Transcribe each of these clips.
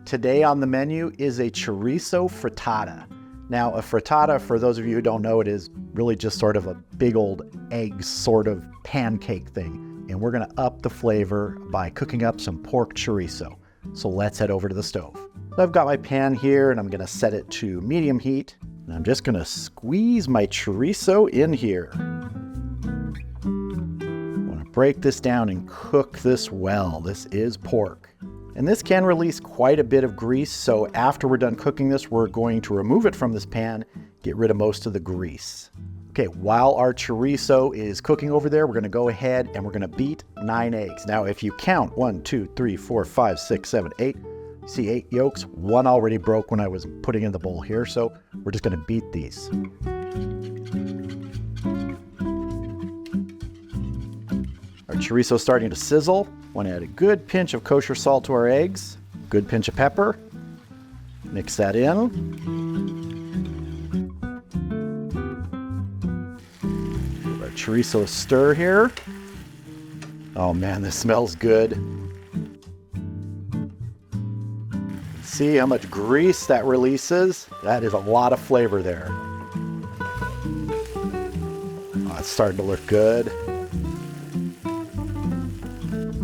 Today on the menu is a chorizo frittata. Now, a frittata, for those of you who don't know, it is really just sort of a big old egg sort of pancake thing. And we're gonna up the flavor by cooking up some pork chorizo. So let's head over to the stove. So I've got my pan here and I'm gonna set it to medium heat. And I'm just gonna squeeze my chorizo in here. I wanna break this down and cook this well. This is pork. And this can release quite a bit of grease, so after we're done cooking this, we're going to remove it from this pan, get rid of most of the grease. Okay, while our chorizo is cooking over there, we're gonna go ahead and we're gonna beat 9 eggs. Now, if you count 1, 2, 3, 4, 5, 6, 7, 8, you see 8 yolks, 1 already broke when I was putting in the bowl here, so we're just gonna beat these. Our chorizo is starting to sizzle. Want to add a good pinch of kosher salt to our eggs, good pinch of pepper. Mix that in. Give our chorizo a stir here. Oh man, this smells good. See how much grease that releases? That is a lot of flavor there. Oh, it's starting to look good.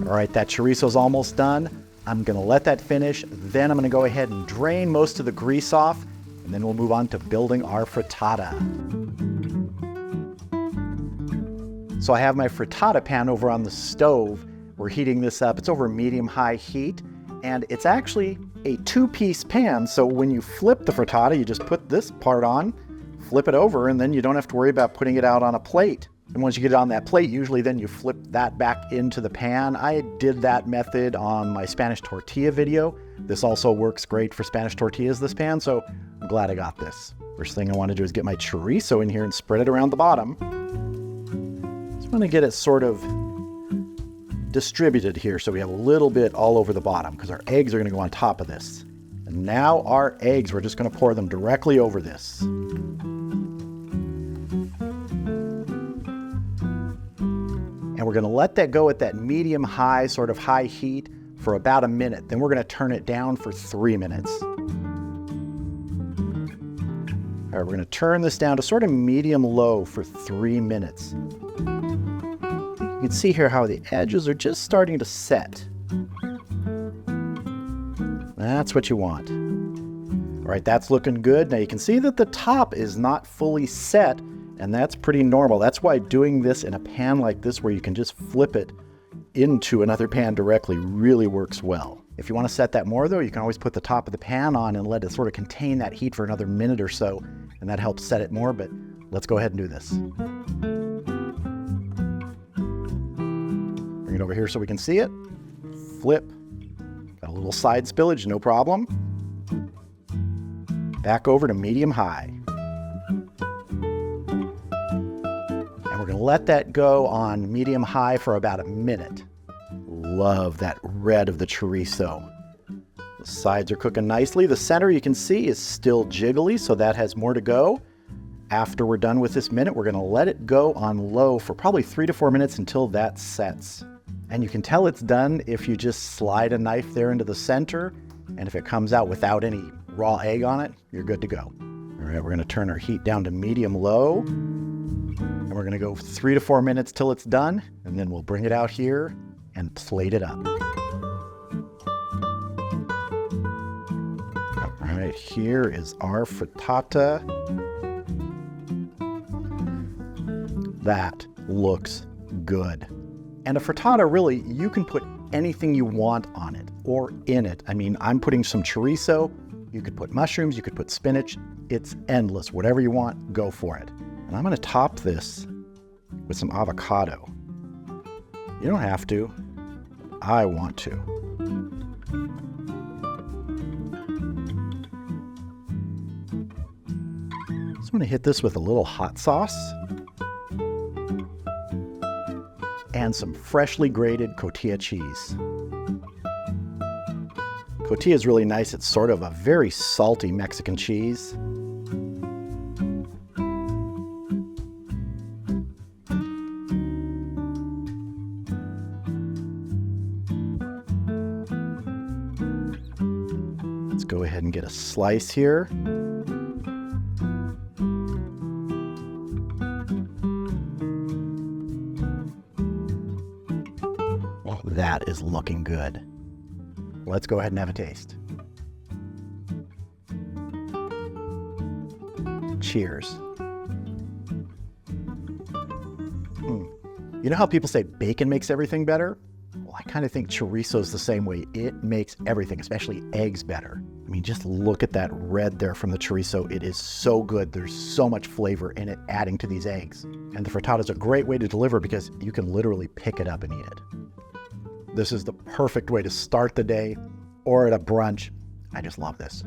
All right, that chorizo's almost done. I'm gonna let that finish. Then I'm gonna go ahead and drain most of the grease off, and then we'll move on to building our frittata. So I have my frittata pan over on the stove. We're heating this up. It's over medium-high heat, and it's actually a 2-piece pan. So when you flip the frittata, you just put this part on, flip it over, and then you don't have to worry about putting it out on a plate. And once you get it on that plate, usually then you flip that back into the pan. I did that method on my Spanish tortilla video. This also works great for Spanish tortillas, this pan, so I'm glad I got this. First thing I want to do is get my chorizo in here and spread it around the bottom. Just want to get it sort of distributed here so we have a little bit all over the bottom because our eggs are going to go on top of this. And now our eggs, we're just going to pour them directly over this. And we're gonna let that go at that medium-high, sort of high heat for about a minute. Then we're gonna turn it down for 3 minutes. All right, we're gonna turn this down to sort of medium-low for 3 minutes. You can see here how the edges are just starting to set. That's what you want. All right, that's looking good. Now you can see that the top is not fully set, and that's pretty normal. That's why doing this in a pan like this where you can just flip it into another pan directly really works well. If you want to set that more though, you can always put the top of the pan on and let it sort of contain that heat for another minute or so, and that helps set it more, but let's go ahead and do this. Bring it over here so we can see it. Flip. Got a little side spillage, no problem. Back over to medium-high. We're gonna let that go on medium-high for about a minute. Love that red of the chorizo. The sides are cooking nicely. The center you can see is still jiggly, so that has more to go. After we're done with this minute, we're gonna let it go on low for probably 3 to 4 minutes until that sets. And you can tell it's done if you just slide a knife there into the center, and if it comes out without any raw egg on it, you're good to go. All right, we're gonna turn our heat down to medium-low. And we're gonna go 3 to 4 minutes till it's done, and then we'll bring it out here and plate it up. All right, here is our frittata. That looks good. And a frittata, really, you can put anything you want on it or in it. I mean, I'm putting some chorizo. You could put mushrooms, you could put spinach. It's endless. Whatever you want, go for it. And I'm gonna top this with some avocado. You don't have to. I want to. So I'm gonna hit this with a little hot sauce and some freshly grated cotija cheese. Cotija is really nice. It's sort of a very salty Mexican cheese. Let's go ahead and get a slice here. Well, that is looking good. Let's go ahead and have a taste. Cheers. You know how people say bacon makes everything better? Well, I kind of think chorizo is the same way. It makes everything, especially eggs, better. I mean, just look at that red there from the chorizo. It is so good. There's so much flavor in it, adding to these eggs. And the frittata is a great way to deliver because you can literally pick it up and eat it. This is the perfect way to start the day or at a brunch. I just love this.